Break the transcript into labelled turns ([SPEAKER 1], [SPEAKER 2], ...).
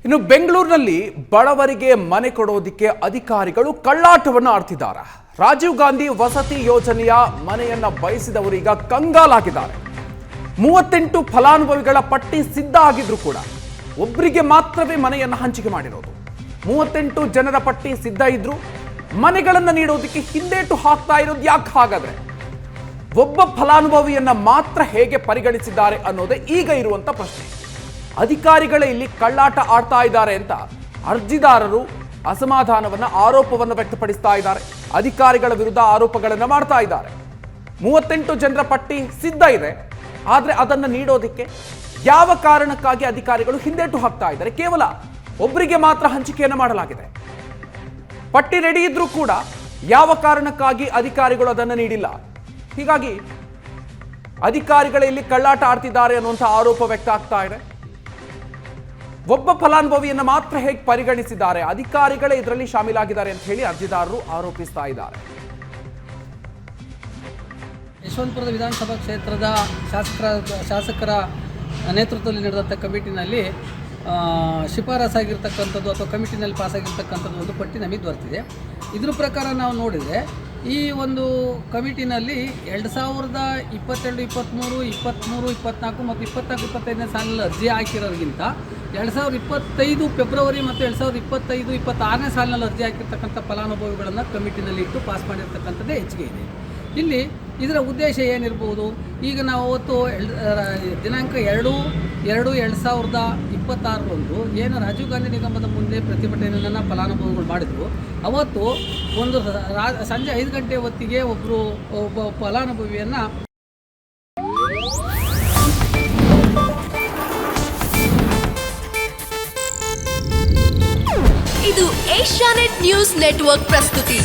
[SPEAKER 1] ಇನ್ನು ಬೆಂಗಳೂರಿನಲ್ಲಿ ಬಡವರಿಗೆ ಮನೆ ಕೊಡೋದಕ್ಕೆ ಅಧಿಕಾರಿಗಳು ಕಳ್ಳಾಟವನ್ನು ಆಡ್ತಿದ್ದಾರೆ. ರಾಜೀವ್ ಗಾಂಧಿ ವಸತಿ ಯೋಜನೆಯ ಮನೆಯನ್ನ ಬಯಸಿದವರೀಗ ಕಂಗಾಲಾಗಿದ್ದಾರೆ. 38 ಫಲಾನುಭವಿಗಳ ಪಟ್ಟಿ ಸಿದ್ಧ ಆಗಿದ್ರು ಕೂಡ ಒಬ್ಬರಿಗೆ ಮಾತ್ರವೇ ಮನೆಯನ್ನ ಹಂಚಿಕೆ ಮಾಡಿರೋದು. 38 ಜನರ ಪಟ್ಟಿ ಸಿದ್ಧ ಇದ್ರು ಮನೆಗಳನ್ನು ನೀಡೋದಕ್ಕೆ ಹಿಂದೇಟು ಹಾಕ್ತಾ ಇರೋದು ಯಾಕೆ? ಹಾಗಾದ್ರೆ ಒಬ್ಬ ಫಲಾನುಭವಿಯನ್ನ ಮಾತ್ರ ಹೇಗೆ ಪರಿಗಣಿಸಿದ್ದಾರೆ ಅನ್ನೋದೇ ಈಗ ಇರುವಂತ ಪ್ರಶ್ನೆ. ಅಧಿಕಾರಿಗಳೇ ಇಲ್ಲಿ ಕಳ್ಳಾಟ ಆಡ್ತಾ ಇದ್ದಾರೆ ಅಂತ ಅರ್ಜಿದಾರರು ಅಸಮಾಧಾನವನ್ನ ಆರೋಪವನ್ನು ವ್ಯಕ್ತಪಡಿಸ್ತಾ ಇದ್ದಾರೆ. ಅಧಿಕಾರಿಗಳ ವಿರುದ್ಧ ಆರೋಪಗಳನ್ನು ಮಾಡ್ತಾ ಇದ್ದಾರೆ. 38 ಜನರ ಪಟ್ಟಿ ಸಿದ್ಧ ಇದೆ, ಆದ್ರೆ ಅದನ್ನ ನೀಡೋದಕ್ಕೆ ಯಾವ ಕಾರಣಕ್ಕಾಗಿ ಅಧಿಕಾರಿಗಳು ಹಿಂದೇಟು ಹಾಕ್ತಾ ಇದ್ದಾರೆ? ಕೇವಲ ಒಬ್ಬರಿಗೆ ಮಾತ್ರ ಹಂಚಿಕೆಯನ್ನು ಮಾಡಲಾಗಿದೆ. ಪಟ್ಟಿ ರೆಡಿ ಇದ್ರೂ ಕೂಡ ಯಾವ ಕಾರಣಕ್ಕಾಗಿ ಅಧಿಕಾರಿಗಳು ಅದನ್ನು ನೀಡಿಲ್ಲ? ಹೀಗಾಗಿ ಅಧಿಕಾರಿಗಳೇ ಇಲ್ಲಿ ಕಳ್ಳಾಟ ಆಡ್ತಿದ್ದಾರೆ ಅನ್ನುವಂಥ ಆರೋಪ ವ್ಯಕ್ತ ಆಗ್ತಾ ಇದೆ. ಒಬ್ಬ ಫಲಾನುಭವಿಯನ್ನು ಮಾತ್ರ ಹೇಗೆ ಪರಿಗಣಿಸಿದ್ದಾರೆ? ಅಧಿಕಾರಿಗಳೇ ಇದರಲ್ಲಿ ಶಾಮೀಲಾಗಿದ್ದಾರೆ ಅಂತ ಹೇಳಿ ಅರ್ಜಿದಾರರು ಆರೋಪಿಸ್ತಾ ಇದ್ದಾರೆ.
[SPEAKER 2] ಯಶವಂತಪುರದ ವಿಧಾನಸಭಾ ಕ್ಷೇತ್ರದ ಶಾಸಕರ ನೇತೃತ್ವದಲ್ಲಿ ನಡೆದಂಥ ಕಮಿಟಿನಲ್ಲಿ ಶಿಫಾರಸಾಗಿರ್ತಕ್ಕಂಥದ್ದು ಅಥವಾ ಕಮಿಟಿನಲ್ಲಿ ಪಾಸಾಗಿರ್ತಕ್ಕಂಥದ್ದು ಒಂದು ಪಟ್ಟಿ ನಮಗೆ ದೊರೆತಿದೆ. ಇದ್ರ ಪ್ರಕಾರ ನಾವು ನೋಡಿದರೆ ಈ ಒಂದು ಕಮಿಟಿನಲ್ಲಿ 2022, 23, 23, 24 ಮತ್ತು 24-25ನೇ ಸಾಲಿನಲ್ಲಿ ಅರ್ಜಿ ಹಾಕಿರೋರಿಗಿಂತ 2025 ಫೆಬ್ರವರಿ ಮತ್ತು 2025, 26ನೇ ಸಾಲಿನಲ್ಲಿ ಅರ್ಜಿ ಹಾಕಿರ್ತಕ್ಕಂಥ ಫಲಾನುಭವಿಗಳನ್ನು ಕಮಿಟಿನಲ್ಲಿ ಇಟ್ಟು ಪಾಸ್ ಮಾಡಿರ್ತಕ್ಕಂಥದ್ದೇ ಹೆಚ್ಚಿಗೆ ಇದೆ. ಇಲ್ಲಿ ಇದರ ಉದ್ದೇಶ ಏನಿರ್ಬೋದು? ಈಗ ನಾವು ಅವತ್ತು ದಿನಾಂಕ 2/2/2026 ಏನು ರಾಜೀವ್ ಗಾಂಧಿ ನಿಗಮದ ಮುಂದೆ ಪ್ರತಿಭಟನೆಯನ್ನು ಫಲಾನುಭವಿಗಳು ಮಾಡಿದ್ರು. ಅವತ್ತು ಒಂದು ಸಂಜೆ 5 ಗಂಟೆ ಹೊತ್ತಿಗೆ ಒಬ್ಬ ಫಲಾನುಭವಿಯನ್ನು
[SPEAKER 3] ಇದು ಏಷ್ಯಾನೆಟ್ ನ್ಯೂಸ್ ನೆಟ್ವರ್ಕ್ ಪ್ರಸ್ತುತಿ.